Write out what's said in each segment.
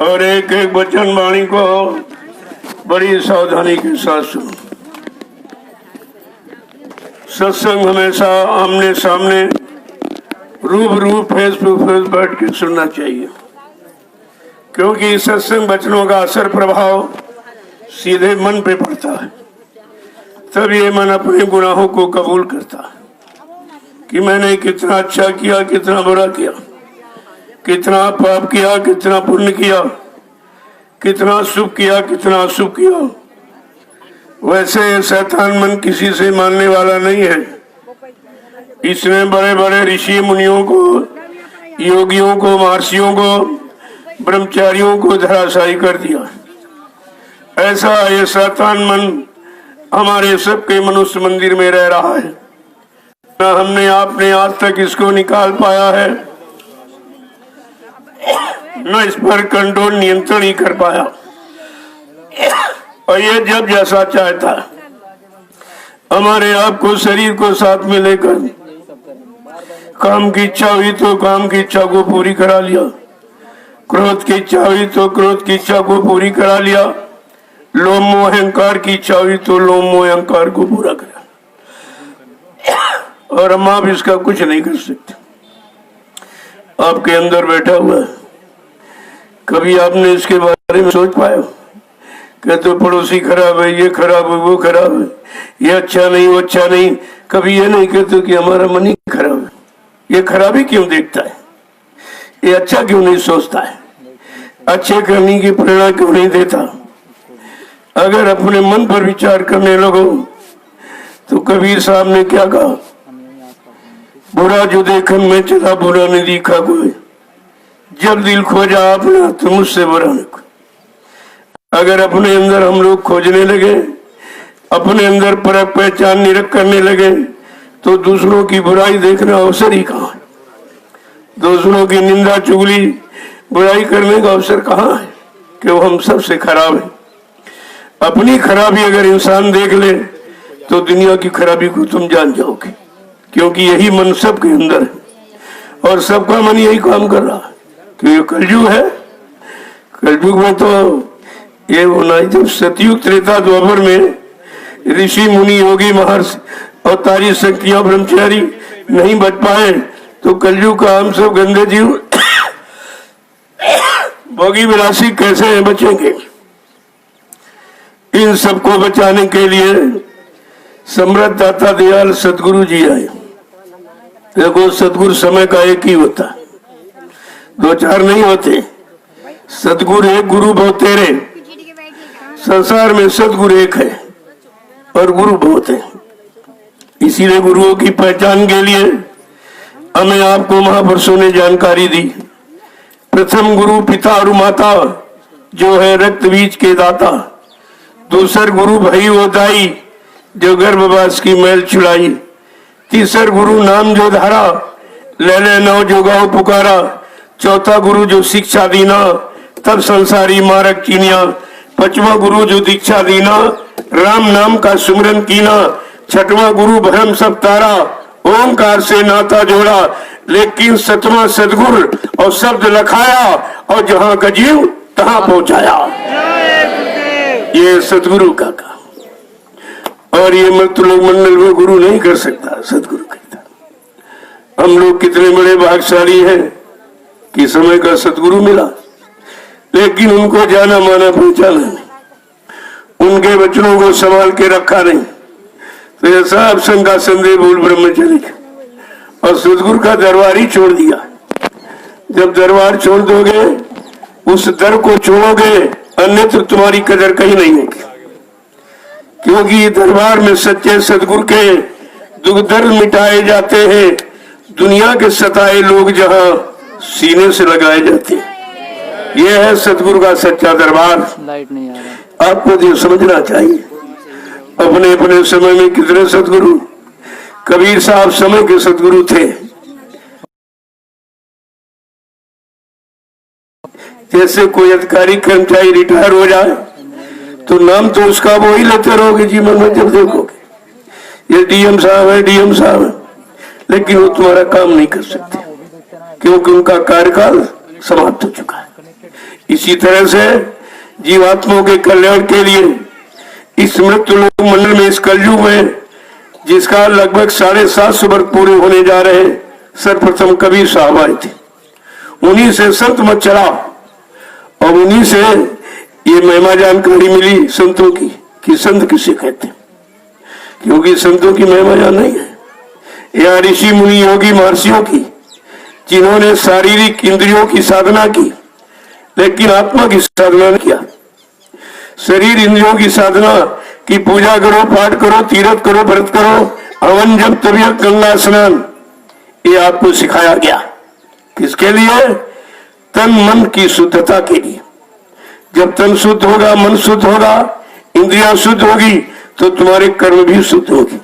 और एक एक वचन वाणी को बड़ी सावधानी के साथ सुनो। सत्संग हमेशा आमने सामने रूबरू फेस टू फेस बैठ के सुनना चाहिए, क्योंकि सत्संग वचनों का असर प्रभाव सीधे मन पे पड़ता है। तब ये मन अपने गुनाहों को कबूल करता है कि मैंने कितना अच्छा किया, कितना बुरा किया, कितना पाप किया, कितना पुण्य किया, कितना शुभ किया, कितना अशुभ किया। वैसे शैतान मन किसी से मानने वाला नहीं है। इसने बड़े बड़े ऋषि मुनियों को, योगियों को, महर्षियों को, ब्रह्मचारियों को धराशायी कर दिया। ऐसा ये शैतान मन हमारे सबके मनुष्य मंदिर में रह रहा है। न हमने आपने आज तक इसको निकाल पाया है, न इस पर कंट्रोल नियंत्रण ही कर पाया। और ये जब जैसा चाहता है हमारे आप को, शरीर को साथ में लेकर काम की इच्छा हुई तो काम की इच्छा को पूरी करा लिया, क्रोध की इच्छा हुई तो क्रोध की इच्छा को पूरी करा लिया, लोभ मोह अहंकार की इच्छा हुई तो लोभ मोह अहंकार को पूरा करा। और हम आप इसका कुछ नहीं कर सकते। आपके अंदर बैठा हुआ है। कभी आपने इसके बारे में सोच पाया? कहते पड़ोसी खराब है, ये खराब है, वो खराब है, ये अच्छा नहीं, वो अच्छा नहीं। कभी ये नहीं कहते कि हमारा मन ही खराब है। ये खराबी क्यों देखता है? ये अच्छा क्यों नहीं सोचता है? अच्छे करने की प्रेरणा क्यों नहीं देता? अगर अपने मन पर विचार करने लगो तो कबीर साहब ने क्या कहा? बुरा जो देखन में चला, बुरा नहीं दिखा कोई, जब दिल खोजा अपना तो मुझसे बुरा न कोई। अगर अपने अंदर हम लोग खोजने लगे, अपने अंदर परख पहचान निरख करने लगे, तो दूसरों की बुराई देखना अवसर ही कहाँ है? दूसरों की निंदा चुगली बुराई करने का अवसर कहाँ है? कि वो हम सबसे खराब है। अपनी खराबी अगर इंसान देख ले तो दुनिया की खराबी को तुम जान जाओगे, क्योंकि यही मन सबके अंदर है और सबका मन यही काम कर रहा है। क्योंकि कलयुग है। कलयुग में तो ये होना, जब सतयुग त्रेता द्वापर में ऋषि मुनि योगी महर्षि अवतारी शक्तियां ब्रह्मचारी नहीं बच पाए, तो कलयुग का हम सब गंदे जीव भोगी विलासी कैसे बचेंगे? इन सबको बचाने के लिए समृद्ध दाता दयाल सदगुरु जी आए। देखो, सदगुरु समय का एक ही होता है, दो चार नहीं होते। सदगुरु एक, गुरु बहुत तेरे। संसार में सदगुरु एक है और गुरु बहुत है। इसीलिए गुरुओं की पहचान के लिए हमें आपको महापुरुषों ने जानकारी दी। प्रथम गुरु पिता और माता जो है रक्त बीज के दाता। दूसर गुरु भई वो दाई जो गर्भवास की मैल छुड़ाई। तीसर गुरु नाम जो धारा, ले ले नौ जो गाँव पुकारा। चौथा गुरु जो शिक्षा दीना, तब संसारी मारक कीनिया। पांचवा गुरु जो दीक्षा दीना, राम नाम का सुमरन कीना। छठवां गुरु भरम सब तारा, ओंकार से नाता जोड़ा। लेकिन सतवां सदगुरु और शब्द लखाया और जहां गजीव तहां पहुंचाया। ये सदगुरु का काम। और ये मृत्यु लोग मंडल में गुरु नहीं कर सकता, सदगुरु करता। हम लोग कितने बड़े भाग्यशाली हैं कि समय का सदगुरु मिला, लेकिन उनको जाना माना पहचाना नहीं, उनके वचनों को संभाल के रखा नहीं। तो ये सब संग का संदेह बोल ब्रह्मचर्य और सदगुरु का दरबार ही छोड़ दिया। जब दरबार छोड़ दोगे, उस दर को छोड़ोगे, अन्यथा तुम्हारी कदर कहीं नहीं होगी। क्योंकि दरबार में सच्चे सदगुरु के दुख दर्द मिटाए जाते हैं। दुनिया के सताए लोग जहां सीने से लगाए जाते हैं। यह है सदगुरु का सच्चा दरबार। लाइट नहीं आ रहा। आपको ये समझना चाहिए। अपने अपने समय में कितने सदगुरु, कबीर साहब समय के सदगुरु थे। जैसे कोई अधिकारी कर्मचारी रिटायर हो जाए तो नाम तो उसका वो ही लेते रहोगे जीवन में जब देखोगे। ये डीएम साहब है, डीएम साहब है, लेकिन वो तुम्हारा काम नहीं कर सकते क्योंकि उनका कार्यकाल समाप्त हो चुका है। इसी तरह से जीवात्माओं के कल्याण के लिए इस मृत्यु लोक मंडल में, इस कलयुग में, जिसका लगभग 750 वर्ष पूरे होने जा रहे, सर्वप्रथम कबीर साहब आए थे। उन्हीं से संत मत चला और उन्हीं से ये महिमा जानकारी मिली संतों की कि संत किसे कहते, क्योंकि संतों की महिमा यहाँ नहीं है। यहाँ ऋषि मुनि योगी महर्षियों की, जिन्होंने शारीरिक इंद्रियों की साधना की लेकिन आत्मा की साधना नहीं किया। शरीर इंद्रियों की साधना की, पूजा करो, पाठ करो, तीर्थ करो, व्रत करो, हवन जब तबीयत, गंगा स्नान, ये आपको सिखाया गया। किसके लिए? तन मन की शुद्धता के लिए। जब तन शुद्ध होगा, मन शुद्ध होगा, इंद्रियां शुद्ध होगी तो तुम्हारे कर्म भी शुद्ध होगी,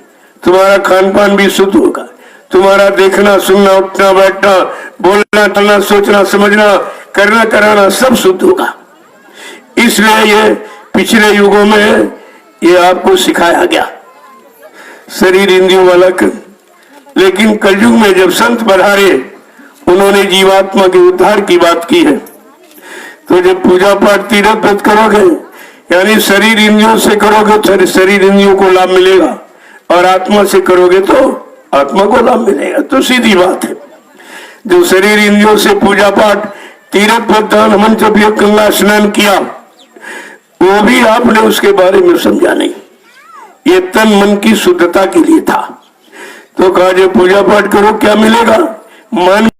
तुम्हारा खान पान भी शुद्ध होगा, तुम्हारा देखना, सुनना, उठना, बैठना, बोलना, चलना, सोचना, समझना, करना, कराना सब शुद्ध होगा। इसलिए ये पिछले युगों में ये आपको सिखाया गया शरीर इंद्रियों वाला कर्म। लेकिन कलयुग में जब संत पधारे, उन्होंने जीवात्मा के उद्धार की बात की है। तो जब पूजा पाठ तीर्थ व्रत करोगे, यानी शरीर इंद्रियों से करोगे तो शरीर इंद्रियों को लाभ मिलेगा, और आत्मा से करोगे तो आत्मा को लाभ मिलेगा। तो सीधी बात है। जो शरीर इंद्रियों से पूजा पाठ तीर्थ व्रत दान हवन जब गंगा स्नान किया, वो भी आपने उसके बारे में समझा नहीं। ये तन मन की शुद्धता के लिए था। तो कहा जो पूजा पाठ करो क्या मिलेगा? मन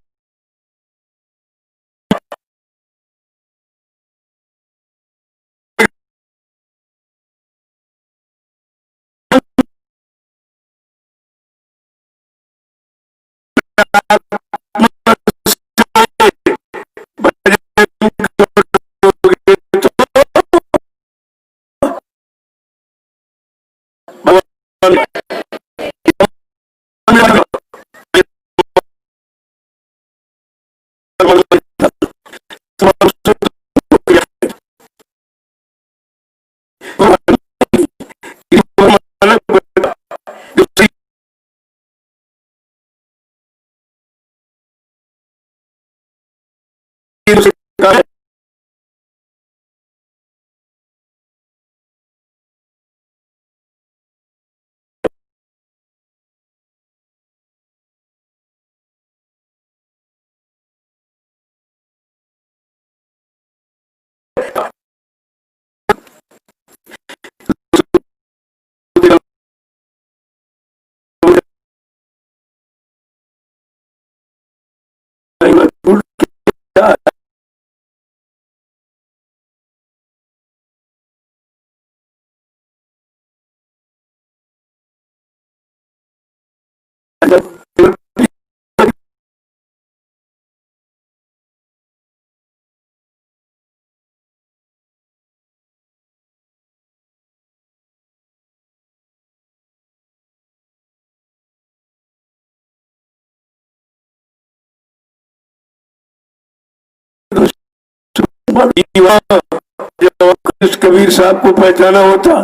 कबीर साहब को पहचाना होता,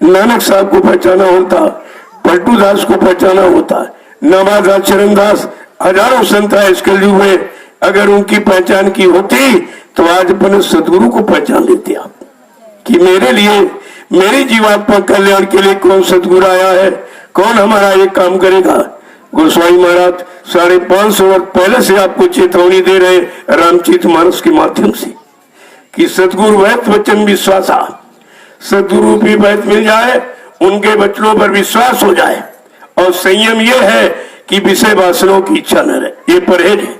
नानक साहब को पहचाना होता, पलटू दास को पहचाना होता, नवादास, चरणदास, हजारों संत है इस कलयुग में, अगर उनकी पहचान की होती तो आज अपने सदगुरु को पहचान लेते आप कि मेरे लिए, मेरी जीवात्मा कल्याण के लिए कौन सदगुरु आया है, कौन हमारा ये काम करेगा। गोस्वामी महाराज 550 वर्ष पहले से आपको चेतावनी दे रहे रामचरित मानस के माध्यम से कि सदगुरु वैत वचन विश्वासा, सदगुरु भी वैत मिल जाए, उनके वचनों पर विश्वास हो जाए, और संयम ये है कि विषय वासनाओं की इच्छा न रहे, ये परहेज है,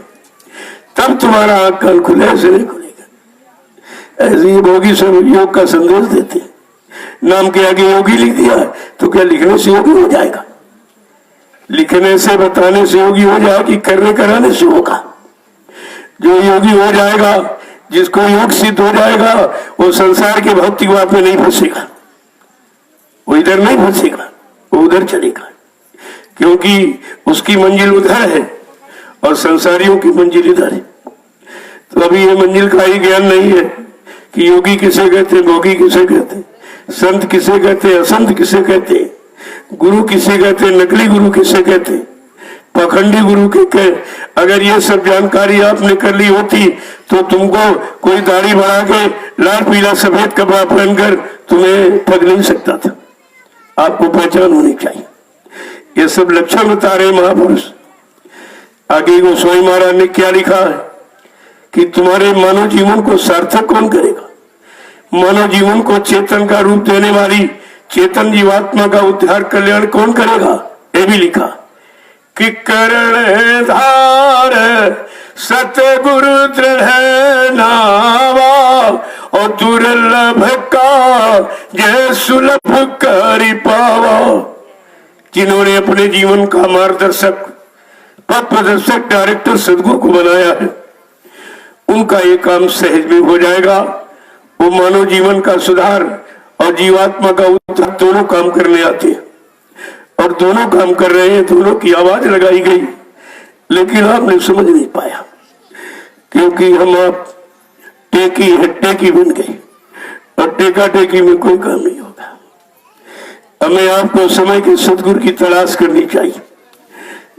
तब तुम्हारा आंख कान खुले, ऐसे नहीं खुलेगा। ऐसे ये भोगी सब योग का संदेश देते, नाम के आगे योगी लिख दिया तो क्या लिखने से योगी हो जाएगा? लिखने से, बताने से योगी हो जाएगा कि करने कराने से होगा? जो योगी हो जाएगा, जिसको योग सिद्ध हो जाएगा, वो संसार के भौतिकवाद में नहीं फंसेगा, वो इधर नहीं फंसेगा, वो उधर चलेगा, क्योंकि उसकी मंजिल उधर है और संसारियों की मंजिल इधर है। तो अभी ये मंजिल का ही ज्ञान नहीं है कि योगी किसे कहते, भोगी किसे कहते, संत किसे कहते, असंत किसे कहते, गुरु किसे कहते, नकली गुरु किसे कहते, पखंडी गुरु के अगर ये सब जानकारी आपने कर ली होती तो तुमको कोई दाढ़ी बढ़ा के लाल पीला सफेद कपड़ा पहनकर तुम्हें ठग नहीं सकता था। आपको पहचान होनी चाहिए। ये सब लक्षण बता रहे महापुरुष। आगे गोस्वामी महाराज ने क्या लिखा है कि तुम्हारे मानव जीवन को सार्थक कौन करेगा? मानव जीवन को चेतन का रूप देने वाली चेतन जीवात्मा का उद्धार कल्याण कौन करेगा? ये भी लिखा कि करण धार सतगुरु दृढ़ नावा और दुर्लभ का जय सुलभ करि पावा। जिन्होंने अपने जीवन का मार्गदर्शक पथ प्रदर्शक डायरेक्टर सदगुरु को बनाया है, उनका ये काम सहज में हो जाएगा। वो मानव जीवन का सुधार और जीवात्मा का उद्धार दोनों काम करने आते हैं और दोनों काम कर रहे हैं। दोनों की आवाज लगाई गई लेकिन आपने समझ नहीं पाया क्योंकि हम आप टेकी बन गए और टेका टेकी में कोई काम नहीं होगा। हमें आपको समय के सदगुरु की तलाश करनी चाहिए।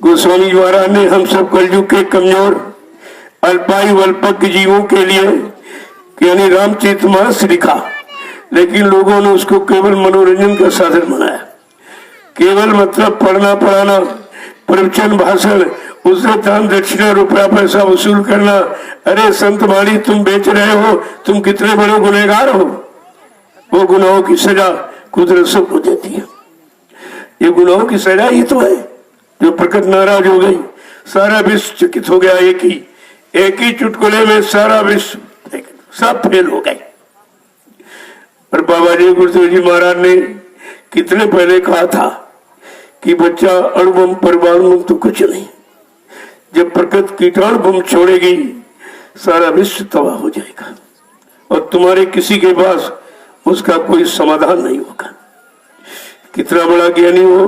गोस्वामी जी महाराज ने हम सब कलयुग के कमजोर अल्पायु अल्पज्ञ जीवों के लिए यानी रामचरितमानस लिखा, लेकिन लोगों ने उसको केवल मनोरंजन का साधन बनाया। केवल मतलब पढ़ना पढ़ाना, प्रवचन भाषण, उससे दान दक्षिणा रुपया पैसा वसूल करना। अरे संत माली तुम बेच रहे हो, तुम कितने बड़े गुनहगार हो। वो गुनाहों की सजा कुदरत सबको देती है। ये गुनाहों की सजा ही तो है जो प्रकट नाराज हो गई, सारा विश्व चकित हो गया। एक ही चुटकुले में सारा विश्व सब फेल हो गए। और बाबा जी गुरुदेव जी महाराज ने कितने पहले कहा था कि बच्चा अणुबम परमाणु तो कुछ नहीं, जब प्रकृति कीटाणु बम छोड़ेगी सारा विश्व तबाह हो जाएगा और तुम्हारे किसी के पास उसका कोई समाधान नहीं होगा। कितना बड़ा ज्ञानी हो,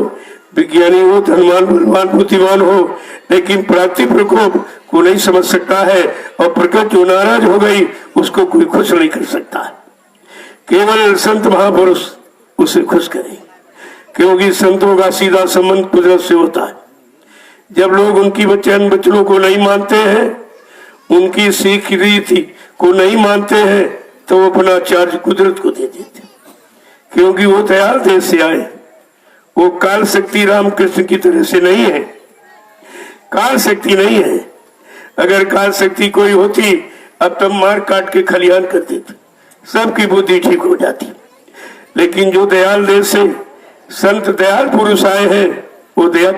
विज्ञानी हो, धनवान बलवान बुद्धिमान हो, लेकिन प्राकृतिक प्रकोप को नहीं समझ सकता है और प्रकृति जो नाराज हो गई उसको कोई खुश नहीं कर सकता। केवल संत महापुरुष उसे खुश करें, क्योंकि संतों का सीधा संबंध कुदरत से होता है। जब लोग उनकी वचनों को नहीं मानते हैं, उनकी सीख रीति को नहीं मानते हैं, तो वो अपना चार्ज कुदरत को दे देते, क्योंकि वो दयाल देश से आए। वो काल शक्ति रामकृष्ण की तरह से नहीं है, काल शक्ति नहीं है। अगर काल शक्ति कोई होती अब तब मार काट के खलिहान कर देते, सबकी बुद्धि ठीक हो जाती। लेकिन जो दयाल देश से संत दयाल पुरुष आए हैं, वो दया